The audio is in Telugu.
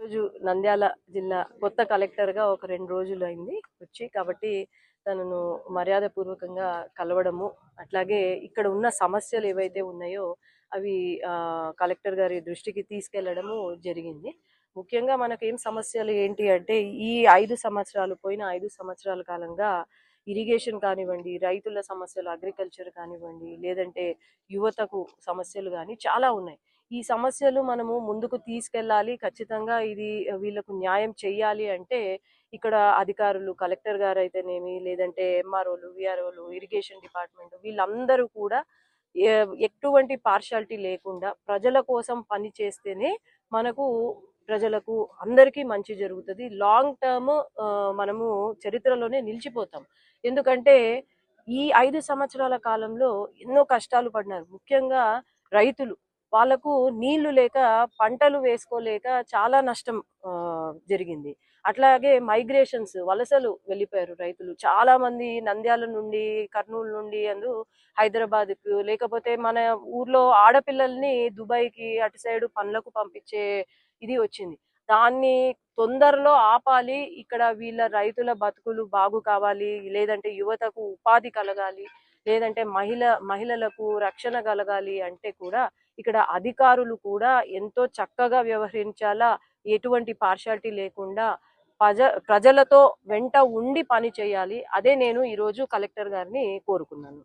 రోజు నంద్యాల జిల్లా కొత్త కలెక్టర్గా ఒక 2 రోజులు అయింది వచ్చి. కాబట్టి తనను మర్యాదపూర్వకంగా కలవడము, అట్లాగే ఇక్కడ ఉన్న సమస్యలు ఏవైతే ఉన్నాయో అవి కలెక్టర్ గారి దృష్టికి తీసుకెళ్లడము జరిగింది. ముఖ్యంగా మనకేం సమస్యలు ఏంటి అంటే, ఈ 5 సంవత్సరాలు పోయిన 5 సంవత్సరాల కాలంగా ఇరిగేషన్ కానివ్వండి, రైతుల సమస్యలు, అగ్రికల్చర్ కానివ్వండి, లేదంటే యువతకు సమస్యలు కానీ చాలా ఉన్నాయి. ఈ సమస్యలు మనము ముందుకు తీసుకెళ్ళాలి, ఖచ్చితంగా ఇది వీళ్ళకు న్యాయం చెయ్యాలి అంటే ఇక్కడ అధికారులు, కలెక్టర్ గారు అయితేనేమి, లేదంటే ఎంఆర్ఓలు, విఆర్ఓలు, ఇరిగేషన్ డిపార్ట్మెంట్, వీళ్ళందరూ కూడా ఎటువంటి పార్షాలిటీ లేకుండా ప్రజల కోసం పని చేస్తేనే మనకు ప్రజలకు అందరికీ మంచి జరుగుతుంది. లాంగ్ టర్మ్ మనము చరిత్రలోనే నిలిచిపోతాం. ఎందుకంటే ఈ 5 సంవత్సరాల కాలంలో ఎన్నో కష్టాలు పడినారు. ముఖ్యంగా రైతులు, వాళ్ళకు నీళ్లు లేక పంటలు వేసుకోలేక చాలా నష్టం జరిగింది. అట్లాగే మైగ్రేషన్స్, వలసలు వెళ్ళిపోయారు రైతులు. చాలా మంది నంద్యాల నుండి, కర్నూలు నుండి హైదరాబాద్కు, లేకపోతే మన ఊర్లో ఆడపిల్లల్ని దుబాయ్కి అటు సైడ్ పనులకు పంపించే ఇది వచ్చింది. దాన్ని తొందరలో ఆపాలి. ఇక్కడ వీళ్ళ రైతుల బతుకులు బాగు కావాలి, లేదంటే యువతకు ఉపాధి కలగాలి, లేదంటే మహిళలకు రక్షణ కలగాలి అంటే కూడా ఇక్కడ అధికారులు కూడా ఎంతో చక్కగా వ్యవహరించాలా, ఎటువంటి పార్షాలిటీ లేకుండా ప్రజలతో వెంట ఉండి పని చేయాలి. అదే నేను ఈరోజు కలెక్టర్ గారిని కోరుకున్నాను.